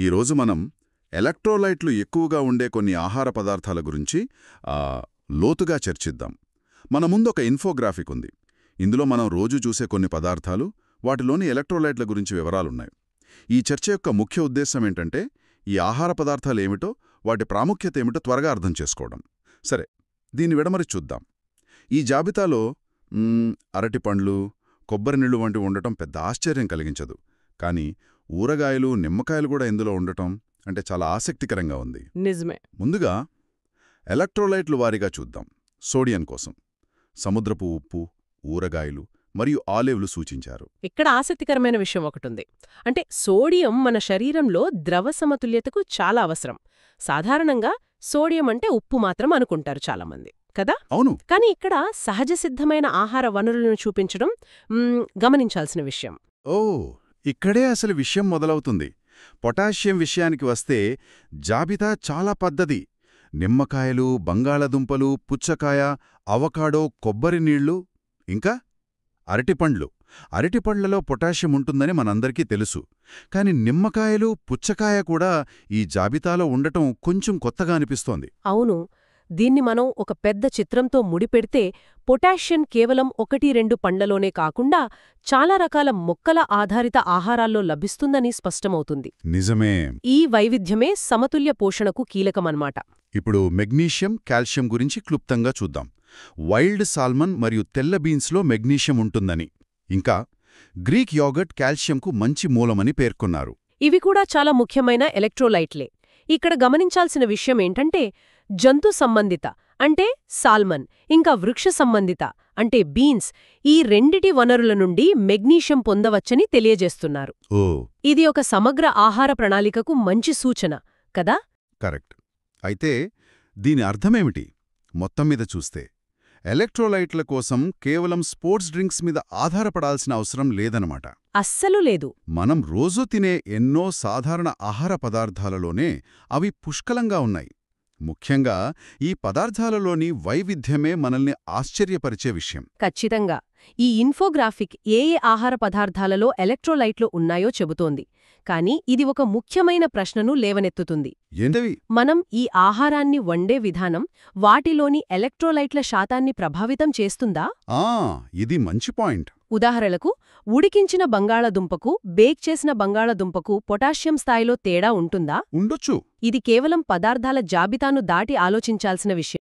ఈరోజు మనం ఎలక్ట్రోలైట్లు ఎక్కువగా ఉండే కొన్ని ఆహార పదార్థాల గురించి లోతుగా చర్చిద్దాం. మన ముందు ఒక ఇన్ఫోగ్రాఫిక్ ఉంది. ఇందులో మనం రోజు చూసే కొన్ని పదార్థాలు, వాటిలోని ఎలక్ట్రోలైట్ల గురించి వివరాలున్నాయి. ఈ చర్చ యొక్క ముఖ్య ఉద్దేశం ఏంటంటే, ఈ ఆహార పదార్థాలు ఏమిటో, వాటి ప్రాముఖ్యత ఏమిటో త్వరగా అర్థం చేసుకోవడం. సరే, దీన్ని విడమరి చూద్దాం. ఈ జాబితాలో అరటిపండ్లు, కొబ్బరి నీళ్లు వంటివి ఉండటం పెద్ద ఆశ్చర్యం కలిగించదు. కానీ ఊరగాయలు, నిమ్మకాయలు కూడా ఇందులో ఉండటం అంటే చాలా ఆసక్తికరంగా ఉంది. నిజమే. ముందుగా ఎలక్ట్రోలైట్లు వారీగా చూద్దాం. సోడియం కోసం సముద్రపు ఉప్పు, ఊరగాయలు మరియు ఆలివ్లు సూచించారు. ఇక్కడ ఆసక్తికరమైన విషయం ఒకటుంది. అంటే సోడియం మన శరీరంలో ద్రవ సమతుల్యతకు చాలా అవసరం. సాధారణంగా సోడియం అంటే ఉప్పు మాత్రం అనుకుంటారు చాలామంది కదా. అవును. కానీ ఇక్కడ సహజ సిద్ధమైన ఆహార వనరులను చూపించడం గమనించాల్సిన విషయం. ఓ, ఇక్కడే అసలు విషయం మొదలవుతుంది. పొటాషియం విషయానికి వస్తే జాబితా చాలా పద్ధతి. నిమ్మకాయలు, బంగాళదుంపలు, పుచ్చకాయ, అవకాడో, కొబ్బరి నీళ్లు, ఇంకా అరటిపండ్లు. అరటిపండ్లలో పొటాషియం ఉంటుందని మనందరికీ తెలుసు. కాని నిమ్మకాయలు, పుచ్చకాయ కూడా ఈ జాబితాలో ఉండటం కొంచెం కొత్తగా అనిపిస్తోంది. అవును. దీన్ని మనం ఒక పెద్ద చిత్రంతో ముడిపెడితే పొటాషియం కేవలం 1-2 పండ్లలోనే కాకుండా చాలా రకాల మొక్కల ఆధారిత ఆహారాల్లో లభిస్తుందని స్పష్టమవుతుంది. నిజమే. ఈ వైవిధ్యమే సమతుల్య పోషణకు కీలకమన్నమాట. ఇప్పుడు మెగ్నీషియం, కాల్షియం గురించి క్లుప్తంగా చూద్దాం. వైల్డ్ సాల్మన్ మరియు తెల్ల బీన్స్లో మెగ్నీషియం ఉంటుందని, ఇంకా గ్రీక్ యోగర్ట్ కాల్షియంకు మంచి మూలమని పేర్కొన్నారు. ఇవి కూడా చాలా ముఖ్యమైన ఎలక్ట్రోలైట్లే. ఇక్కడ గమనించాల్సిన విషయమేంటంటే జంతు సంబంధిత అంటే సాల్మన్, ఇంకా వృక్ష సంబంధిత అంటే బీన్స్, ఈ రెండిటి వనరుల నుండి మెగ్నీషియం పొందవచ్చని తెలియజేస్తున్నారు. ఓ, ఇది ఒక సమగ్ర ఆహార ప్రణాళికకు మంచి సూచన కదా. కరెక్ట్. అయితే దీని అర్థమేమిటి? మొత్తం మీద చూస్తే ఎలక్ట్రోలైట్ల కోసం కేవలం స్పోర్ట్స్ డ్రింక్స్ మీద ఆధారపడాల్సిన అవసరం లేదనమాట. అస్సలు లేదు. మనం రోజూ తినే ఎన్నో సాధారణ ఆహార పదార్థాలలోనే అవి పుష్కలంగా ఉన్నాయి. ముఖ్యంగా ఈ పదార్థాలలోని వైవిధ్యమే మనల్ని ఆశ్చర్యపరిచే విషయం. ఖచ్చితంగా. ఈ ఇన్ఫోగ్రాఫిక్ ఏ ఆహార పదార్థాలలో ఎలక్ట్రోలైట్లు ఉన్నాయో చెబుతోంది. కానీ ఇది ఒక ముఖ్యమైన ప్రశ్నను లేవనెత్తుతుంది. ఏంటవి? మనం ఈ ఆహారాన్ని వండే విధానం వాటిలోని ఎలక్ట్రోలైట్ల శాతాన్ని ప్రభావితం చేస్తుందా? ఇది మంచి పాయింట్. ఉదాహరణకు, ఉడికించిన బంగాళదుంపకు, బేక్ చేసిన బంగాళదుంపకు పొటాషియం స్థాయిలో తేడా ఉంటుందా? ఉండొచ్చు. ఇది కేవలం పదార్థాల జాబితాను దాటి ఆలోచించాల్సిన విషయం.